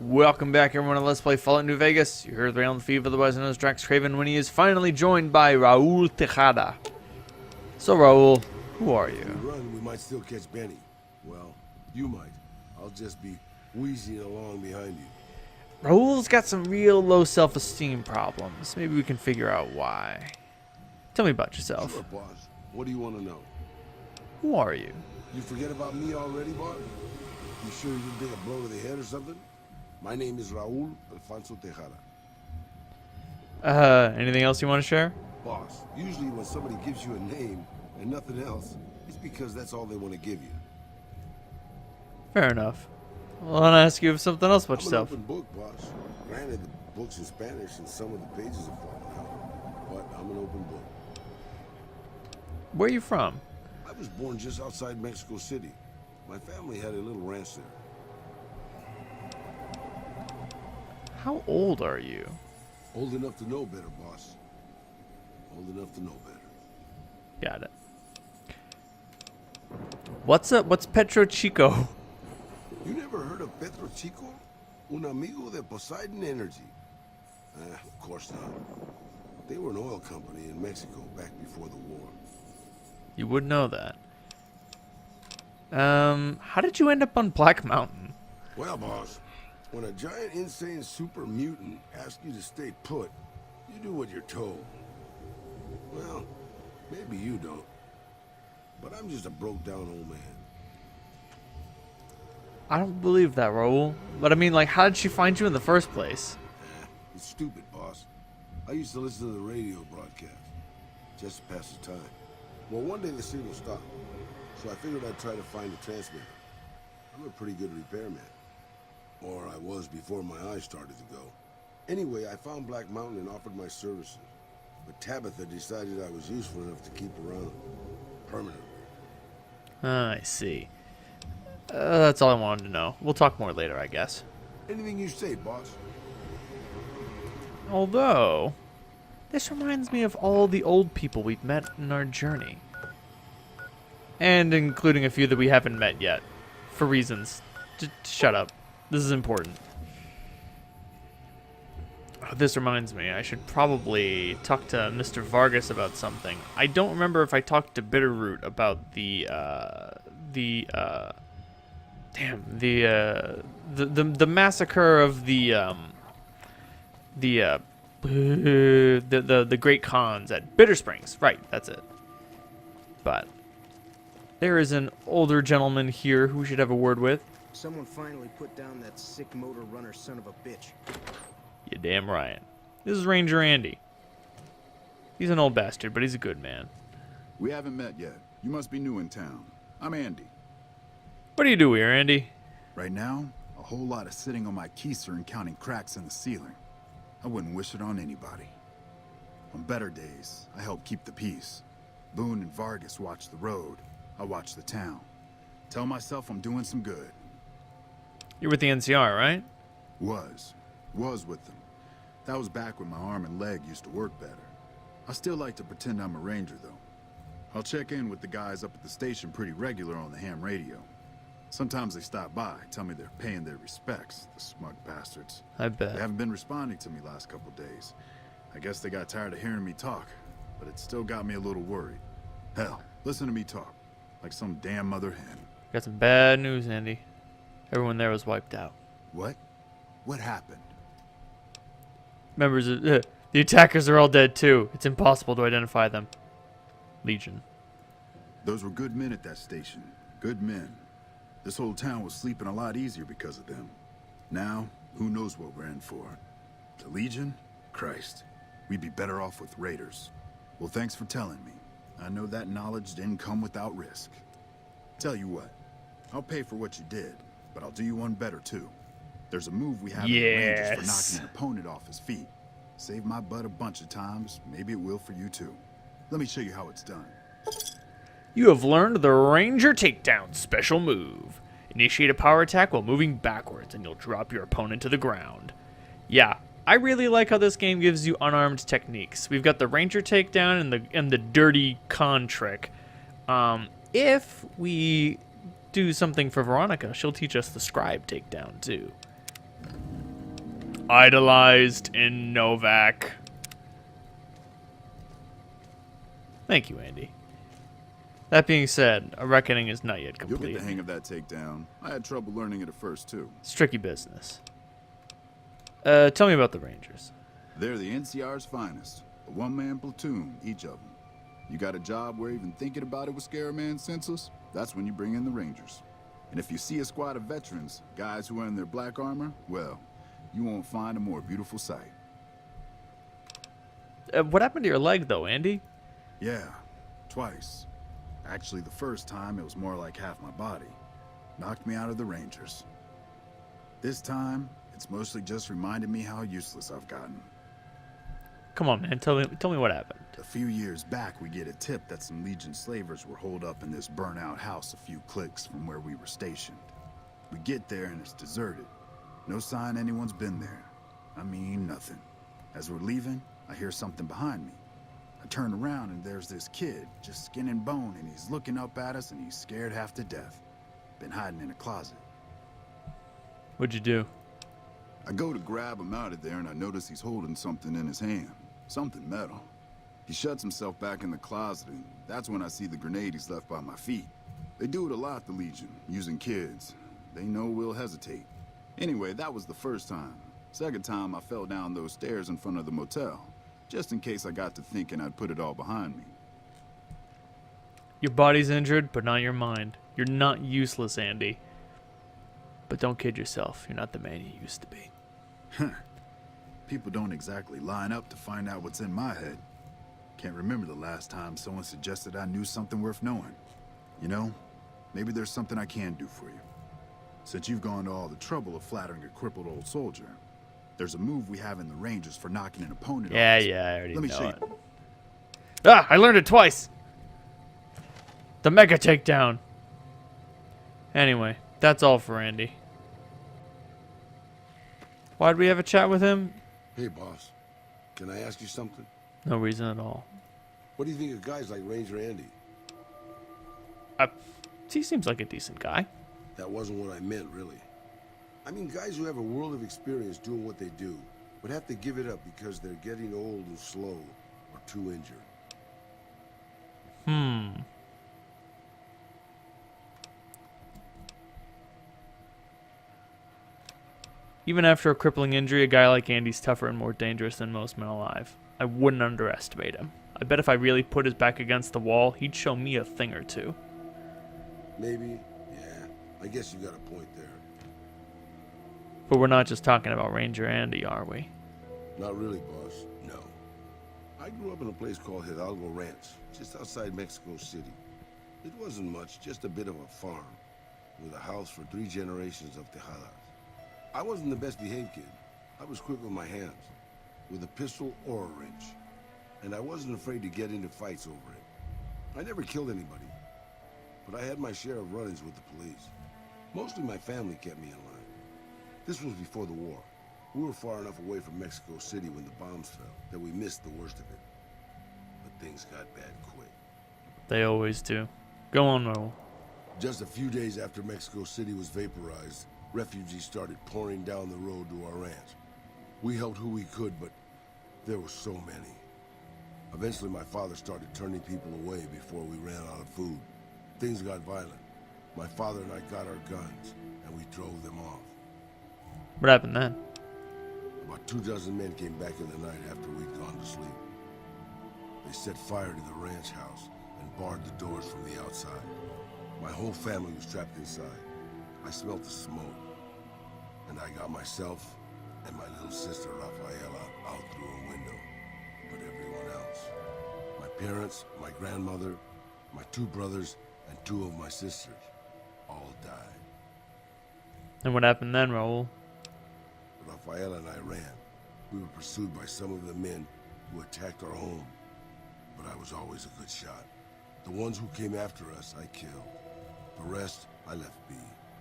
Welcome back, everyone, to Let's Play Fallout New Vegas. You're here with Raul on the feed, otherwise known as DraxxKraven, when he is finally joined by Raul Tejada. So, Raul, who are If we you? run, we might still catch Benny. Well, you might. I'll just be wheezing along behind you. Raul's got some real low self-esteem problems. Maybe we can figure out why. Tell me about yourself. Sure, boss. What do you want to know? Who are you? You forget about me already, boss? You sure you didn't take a blow to the head or something? My name is Raul Alfonso Tejada. Anything else you want to share? Boss, usually when somebody gives you a name and nothing else, it's because that's all they want to give you. Fair enough. Well, I want to ask you something else about I'm yourself. an open book, boss. Granted, the book's in Spanish and some of the pages have fallen out, but I'm an open book. Where are you from? I was born just outside Mexico City. My family had a little ranch there. How old are you? Old enough to know better, boss. Old enough to know better. Got it. What's Petro Chico? You never heard of Petro Chico? Un amigo de Poseidon Energy. Of course not. They were an oil company in Mexico back before the war. You would know that. How did you end up on Black Mountain? Well, boss, when a giant, insane super mutant asks you to stay put, you do what you're told. Well, maybe you don't. But I'm just a broke-down old man. I don't believe that, Raul. But I mean, like, how did she find you in the first place? It's stupid, boss. I used to listen to the radio broadcast, just to pass the time. Well, one day the signal stopped, so I figured I'd try to find a transmitter. I'm a pretty good repairman. Or I was before my eyes started to go. Anyway, I found Black Mountain and offered my services. But Tabitha decided I was useful enough to keep around. Permanently. I see. That's all I wanted to know. We'll talk more later, I guess. Anything you say, boss. Although, this reminds me of all the old people we've met in our journey. And including a few that we haven't met yet. For reasons. Shut up. This is important. Oh, this reminds me, I should probably talk to Mr. Vargas about something. I don't remember if I talked to Bitterroot about the massacre of the Great Khans at Bitter Springs. Right, that's it. But there is an older gentleman here who we should have a word with. Someone finally put down that sick motor runner son of a bitch. You damn right. This is Ranger Andy. He's an old bastard, but he's a good man. We haven't met yet. You must be new in town. I'm Andy. What do you do here, Andy? Right now, a whole lot of sitting on my keister and counting cracks in the ceiling. I wouldn't wish it on anybody. On better days, I help keep the peace. Boone and Vargas watch the road. I watch the town. Tell myself I'm doing some good. You're with the NCR, right? Was with them. That was back when my arm and leg used to work better. I still like to pretend I'm a ranger, though. I'll check in with the guys up at the station pretty regular on the ham radio. Sometimes they stop by, tell me they're paying their respects, the smug bastards. I bet. They haven't been responding to me last couple days. I guess they got tired of hearing me talk, but it still got me a little worried. Hell, listen to me talk, like some damn mother hen. Got some bad news, Andy. Everyone there was wiped out. What? What happened? Members of the attackers are all dead too. It's impossible to identify them. Legion. Those were good men at that station. Good men. This whole town was sleeping a lot easier because of them. Now, who knows what we're in for? The Legion? Christ. We'd be better off with raiders. Well, thanks for telling me. I know that knowledge didn't come without risk. Tell you what, I'll pay for what you did, but I'll do you one better too. There's a move we have in the Rangers for knocking an opponent off his feet. Saved my butt a bunch of times. Maybe it will for you too. Let me show you how it's done. You have learned the Ranger Takedown special move. Initiate a power attack while moving backwards, and you'll drop your opponent to the ground. Yeah, I really like how this game gives you unarmed techniques. We've got the Ranger Takedown and the Dirty Con trick. If we do something for Veronica, she'll teach us the Scribe Takedown too. Idolized in Novak. Thank you, Andy. That being said, a reckoning is not yet You'll complete. get the hang of that takedown. I had trouble learning it at first, too. It's tricky business. Tell me about the Rangers. They're the NCR's finest. A one-man platoon, each of them. You got a job where even thinking about it would scare a man senseless? That's when you bring in the Rangers. And if you see a squad of veterans, guys who are in their black armor, well, you won't find a more beautiful sight. What happened to your leg, though, Andy? Yeah, twice. Actually, the first time, it was more like half my body. Knocked me out of the Rangers. This time, it's mostly just reminded me how useless I've gotten. Come on, man. Tell me what happened. A few years back, we get a tip that some Legion slavers were holed up in this burnt-out house a few clicks from where we were stationed. We get there and it's deserted. No sign anyone's been there. I mean, nothing. As we're leaving, I hear something behind me. I turn around and there's this kid, just skin and bone, and he's looking up at us and he's scared half to death. Been hiding in a closet. What'd you do? I go to grab him out of there and I notice he's holding something in his hand. Something metal. He shuts himself back in the closet and that's when I see the grenade he's left by my feet. They do it a lot, the Legion, using kids. They know we'll hesitate. Anyway, that was the first time. Second time I fell down those stairs in front of the motel. Just in case I got to thinking I'd put it all behind me. Your body's injured, but not your mind. You're not useless, Andy. But don't kid yourself. You're not the man you used to be. People don't exactly line up to find out what's in my head. Can't remember the last time someone suggested I knew something worth knowing. You know, maybe there's something I can do for you. Since you've gone to all the trouble of flattering a crippled old soldier, there's a move we have in the Rangers for knocking an opponent off. Yeah, I already Let me know show it. you. Ah, I learned it twice. The mega takedown. Anyway, that's all for Andy. Why'd we have a chat with him? Hey, boss. Can I ask you something? No reason at all. What do you think of guys like Ranger Andy? He seems like a decent guy. That wasn't what I meant, really. I mean, guys who have a world of experience doing what they do, but have to give it up because they're getting old and slow or too injured. Even after a crippling injury, a guy like Andy's tougher and more dangerous than most men alive. I wouldn't underestimate him. I bet if I really put his back against the wall, he'd show me a thing or two. Maybe, yeah. I guess you got a point there. But we're not just talking about Ranger Andy, are we? Not really, boss. No. I grew up in a place called Hidalgo Ranch, just outside Mexico City. It wasn't much, just a bit of a farm, with a house for 3 generations of Tejadas. I wasn't the best behaved kid. I was quick with my hands, with a pistol or a wrench. And I wasn't afraid to get into fights over it. I never killed anybody, but I had my share of run-ins with the police. Mostly my family kept me in line. This was before the war. We were far enough away from Mexico City when the bombs fell that we missed the worst of it. But things got bad quick. They always do. Go on, Raul. Just a few days after Mexico City was vaporized, refugees started pouring down the road to our ranch. We helped who we could, but there were so many. Eventually, my father started turning people away before we ran out of food. Things got violent. My father and I got our guns, and we drove them off. What happened then? About 24 men came back in the night after we'd gone to sleep. They set fire to the ranch house and barred the doors from the outside. My whole family was trapped inside. I smelled the smoke, and I got myself and my little sister Rafaela out through a window. But everyone else, my parents, my grandmother, my 2 brothers, and 2 of my sisters, all died. And what happened then, Raul? Rafaela and I ran. We were pursued by some of the men who attacked our home, but I was always a good shot. The ones who came after us, I killed. The rest, I left be.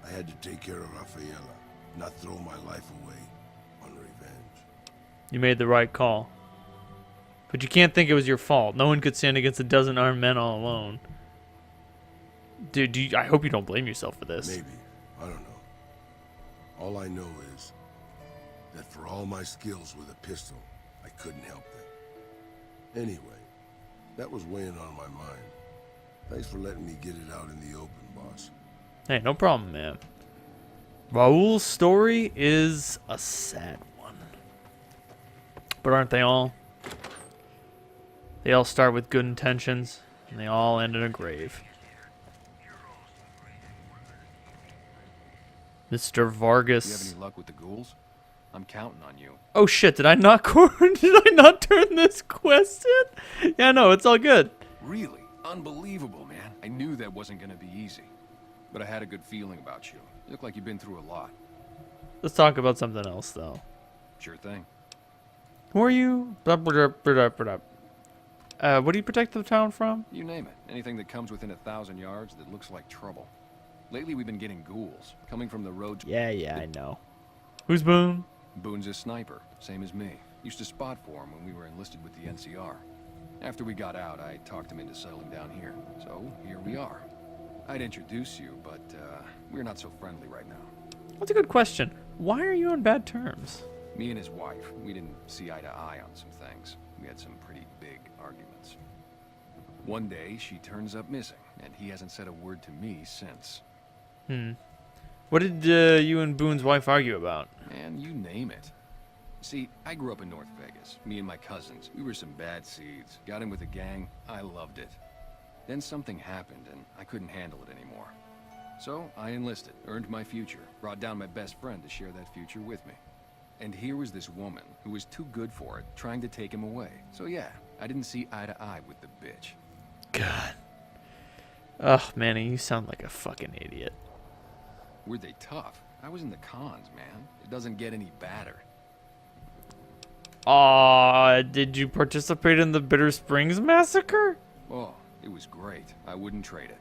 I had to take care of Rafaela, not throw my life away on revenge. You made the right call. But you can't think it was your fault. No one could stand against a dozen armed men all alone. Dude, I hope you don't blame yourself for this. Maybe. I don't know. All I know is, that for all my skills with a pistol, I couldn't help them. Anyway, that was weighing on my mind. Thanks for letting me get it out in the open, boss. Hey, no problem, man. Raul's story is a sad one. But aren't they all? They all start with good intentions, and they all end in a grave. Mr. Vargas. Do you have any luck with the ghouls? I'm counting on you. Oh shit, did I not turn this quest in? Yeah, no, it's all good. Really? Unbelievable, man. I knew that wasn't gonna be easy. But I had a good feeling about you. You look like you've been through a lot. Let's talk about something else, though. Sure thing. Who are you? What do you protect the town from? You name it. Anything that comes within 1,000 yards that looks like trouble. Lately we've been getting ghouls, coming from the road to... Yeah, I know. Who's Boone? Boone's a sniper, same as me. Used to spot for him when we were enlisted with the NCR. After we got out, I talked him into settling down here. So, here we are. I'd introduce you, but we're not so friendly right now. That's a good question. Why are you on bad terms? Me and his wife, we didn't see eye to eye on some things. We had some pretty big arguments. One day, she turns up missing, and he hasn't said a word to me since. What did you and Boone's wife argue about? And you name it. See, I grew up in North Vegas. Me and my cousins, we were some bad seeds. Got in with a gang, I loved it. Then something happened, and I couldn't handle it anymore. So, I enlisted, earned my future, brought down my best friend to share that future with me. And here was this woman, who was too good for it, trying to take him away. So yeah, I didn't see eye to eye with the bitch. God. Ugh, Manny, you sound like a fucking idiot. Were they tough? I was in the cons, man. It doesn't get any badder. Did you participate in the Bitter Springs massacre? Oh, it was great. I wouldn't trade it.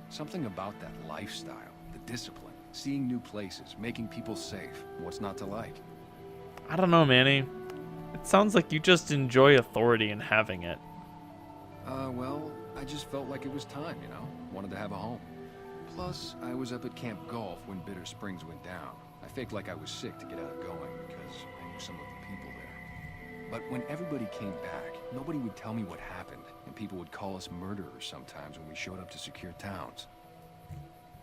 Something about that lifestyle, the discipline, seeing new places, making people safe. What's not to like? I don't know, Manny. It sounds like you just enjoy authority and having it. Well, I just felt like it was time, you know? Wanted to have a home. Plus, I was up at Camp Golf when Bitter Springs went down. I faked like I was sick to get out of going because I knew some of the people there. But when everybody came back, nobody would tell me what happened, and people would call us murderers sometimes when we showed up to secure towns.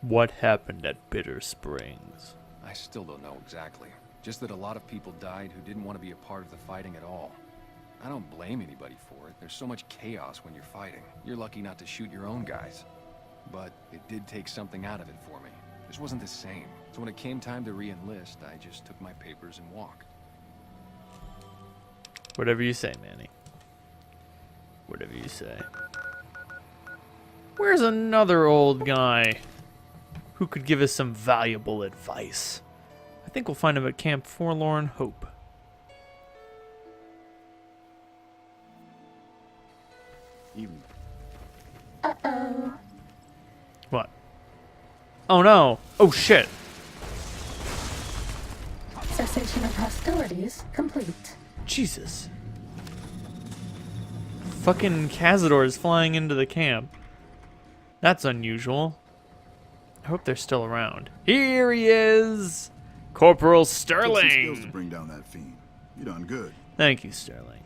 What happened at Bitter Springs? I still don't know exactly. Just that a lot of people died who didn't want to be a part of the fighting at all. I don't blame anybody for it. There's so much chaos when you're fighting. You're lucky not to shoot your own guys. But it did take something out of it for me. This wasn't the same. So when it came time to re-enlist, I just took my papers and walked. Whatever you say, Manny. Whatever you say. Where's another old guy who could give us some valuable advice? I think we'll find him at Camp Forlorn Hope. Evening. Uh-oh. What? Oh no! Oh shit! Cessation of hostilities complete. Jesus. Fucking Cazador is flying into the camp. That's unusual. I hope they're still around. Here he is! Corporal Took some skills to Sterling! bring down that fiend. You done good. Thank you, Sterling.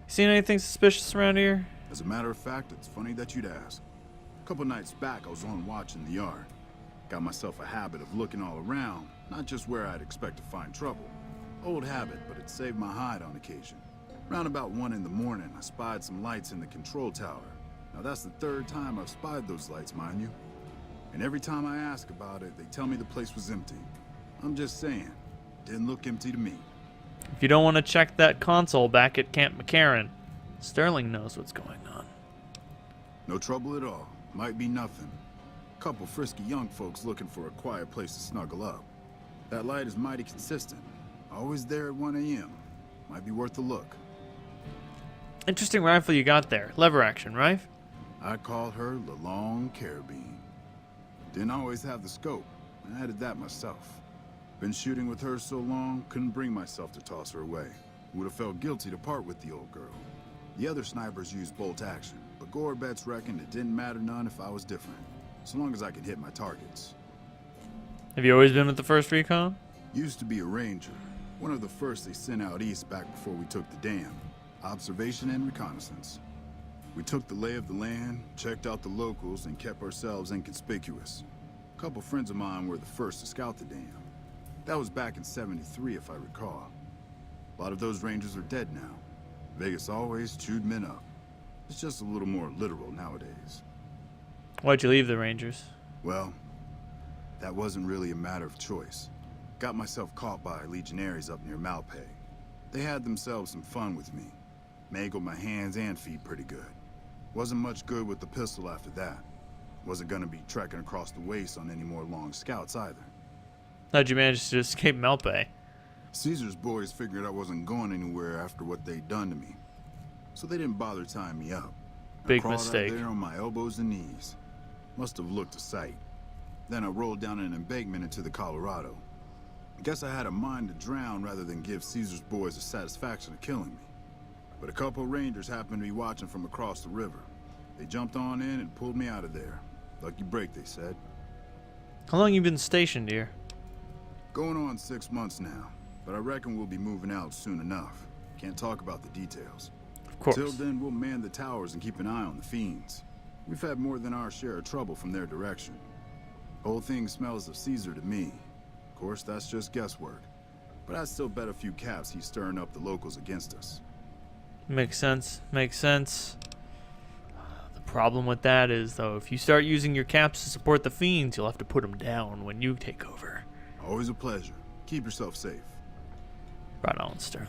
Seen anything suspicious around here? As a matter of fact, it's funny that you'd ask. A couple nights back, I was on watch in the yard. Got myself a habit of looking all around, not just where I'd expect to find trouble. Old habit, but it saved my hide on occasion. Round about 1 in the morning, I spied some lights in the control tower. Now that's the 3rd time I've spied those lights, mind you. And every time I ask about it, they tell me the place was empty. I'm just saying, didn't look empty to me. If you don't want to check that console back at Camp McCarran, Sterling knows what's going on. No trouble at all. Might be nothing. Couple frisky young folks looking for a quiet place to snuggle up. That light is mighty consistent. Always there at 1 a.m. Might be worth a look. Interesting rifle you got there. Lever action, right? I call her the Long Carabine. Didn't always have the scope. I added that myself. Been shooting with her so long, couldn't bring myself to toss her away. Would have felt guilty to part with the old girl. The other snipers used bolt action, but Gore bets reckoned it didn't matter none if I was different, so long as I could hit my targets. Have you always been with the 1st Recon? Used to be a ranger, One of the first they sent out east back before we took the dam. Observation and reconnaissance. We took the lay of the land, checked out the locals, and kept ourselves inconspicuous. A couple friends of mine were the first to scout the dam. That was back in '73, if I recall. A lot of those rangers are dead now. Vegas always chewed men up. It's just a little more literal nowadays. Why'd you leave the Rangers? Well, that wasn't really a matter of choice. Got myself caught by legionaries up near Malpay. They had themselves some fun with me. Mangled my hands and feet pretty good. Wasn't much good with the pistol after that. Wasn't gonna be trekking across the waste on any more long scouts either. How'd you manage to escape Malpay? Caesar's boys figured I wasn't going anywhere after what they'd done to me. So they didn't bother tying me up. Big I crawled mistake. out there on my elbows and knees. Must have looked a sight. Then I rolled down an embankment into the Colorado. I guess I had a mind to drown rather than give Caesar's boys the satisfaction of killing me. But a couple rangers happened to be watching from across the river. They jumped on in and pulled me out of there. Lucky break, they said. How long you been stationed here? Going on 6 months now, but I reckon we'll be moving out soon enough. Can't talk about the details. Of course. Till then, we'll man the towers and keep an eye on the fiends. We've had more than our share of trouble from their direction. Whole thing smells of Caesar to me. Of course, that's just guesswork. But I'd still bet a few caps he's stirring up the locals against us. Makes sense. Makes sense. The problem with that is, though, if you start using your caps to support the fiends, you'll have to put them down when you take over. Always a pleasure. Keep yourself safe. Right on, Sterling.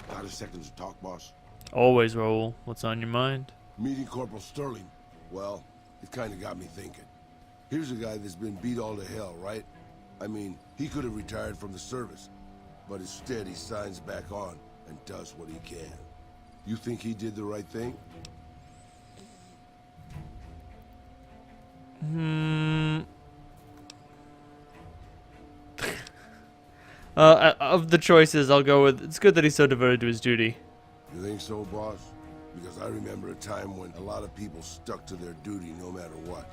Got a second to talk, boss? Always, Raul. What's on your mind? Meeting Corporal Sterling. Well, it kind of got me thinking. Here's a guy that's been beat all to hell, right? I mean, he could have retired from the service, but instead he signs back on and does what he can. You think he did the right thing? Of the choices, I'll go with, it's good that he's so devoted to his duty. You think so, boss? Because I remember a time when a lot of people stuck to their duty no matter what.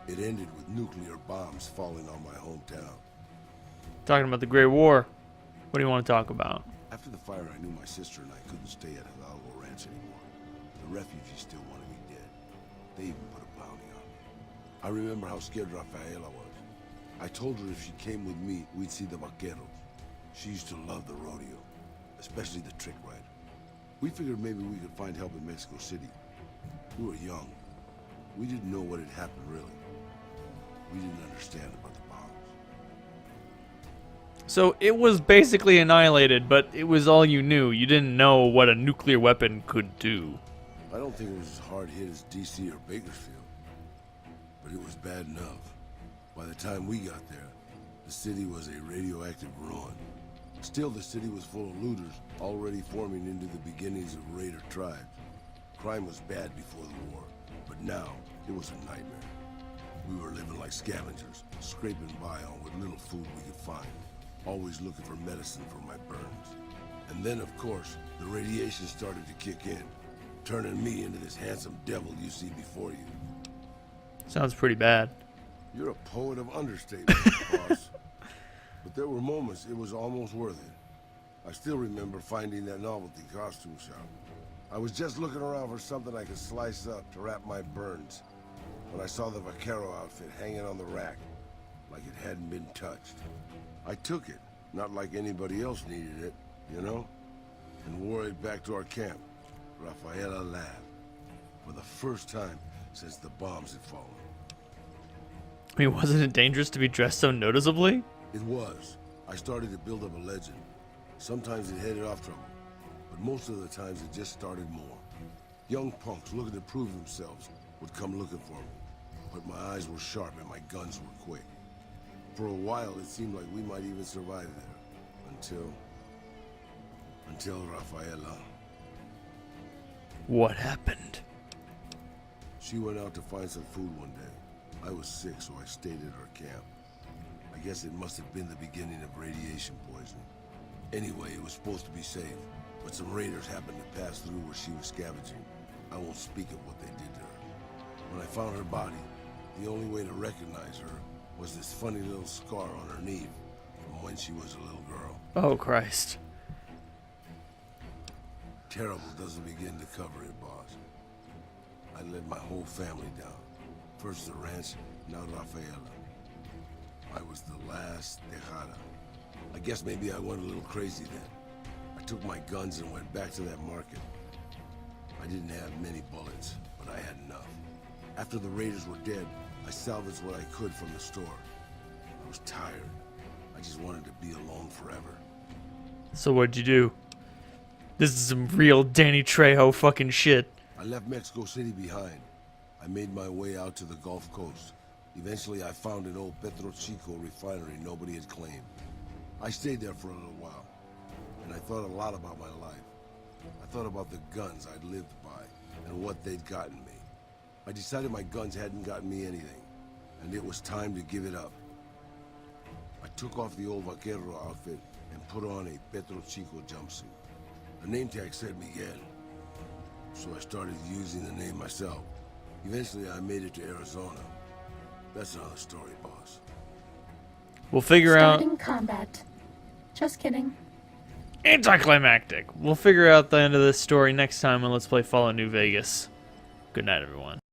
It ended with nuclear bombs falling on my hometown. Talking about the Great War. What do you want to talk about? After the fire, I knew my sister and I couldn't stay at Hidalgo Ranch anymore. The refugees still wanted me dead. They even put a bounty on me. I remember how scared Rafaela was. I told her if she came with me, we'd see the vaqueros. She used to love the rodeo, especially the trick rider. We figured maybe we could find help in Mexico City. We were young. We didn't know what had happened, really. We didn't understand about the bombs. So it was basically annihilated, but it was all you knew. You didn't know what a nuclear weapon could do. I don't think it was as hard hit as DC or Bakersfield, but it was bad enough. By the time we got there, the city was a radioactive ruin. Still, the city was full of looters, already forming into the beginnings of raider tribes. Crime was bad before the war, but now it was a nightmare. We were living like scavengers, scraping by on what little food we could find, always looking for medicine for my burns. And then, of course, the radiation started to kick in, turning me into this handsome devil you see before you. Sounds pretty bad. You're a poet of understatement, boss. But there were moments it was almost worth it. I still remember finding that novelty costume shop. I was just looking around for something I could slice up to wrap my burns when I saw the vaquero outfit hanging on the rack, like it hadn't been touched. I took it, not like anybody else needed it, you know, and wore it back to our camp. Rafaela laughed. For the first time since the bombs had fallen. I mean, wasn't it dangerous to be dressed so noticeably? It was. I started to build up a legend. Sometimes it headed off trouble, but most of the times it just started more. Young punks looking to prove themselves would come looking for me, but my eyes were sharp and my guns were quick. For a while, it seemed like we might even survive there, until Rafaela. What happened? She went out to find some food one day. I was sick, so I stayed at her camp. I guess it must have been the beginning of radiation poisoning. Anyway, it was supposed to be safe, but some raiders happened to pass through where she was scavenging. I won't speak of what they did to her. When I found her body, the only way to recognize her was this funny little scar on her knee from when she was a little girl. Oh, Christ. Terrible doesn't begin to cover it, boss. I let my whole family down. First the ranch, now Rafaela. I was the last Tejada. I guess maybe I went a little crazy then. I took my guns and went back to that market. I didn't have many bullets, but I had enough. After the raiders were dead, I salvaged what I could from the store. I was tired. I just wanted to be alone forever. So what'd you do? This is some real Danny Trejo fucking shit. I left Mexico City behind. I made my way out to the Gulf Coast. Eventually, I found an old Petro Chico refinery nobody had claimed. I stayed there for a little while, and I thought a lot about my life. I thought about the guns I'd lived by, and what they'd gotten me. I decided my guns hadn't gotten me anything, and it was time to give it up. I took off the old vaquero outfit and put on a Petro Chico jumpsuit. The name tag said Miguel, so I started using the name myself. Eventually, I made it to Arizona. That's another story, boss. We'll figure out... Starting combat. Just kidding. Anticlimactic. We'll figure out the end of this story next time on Let's Play Fallout New Vegas. Good night, everyone.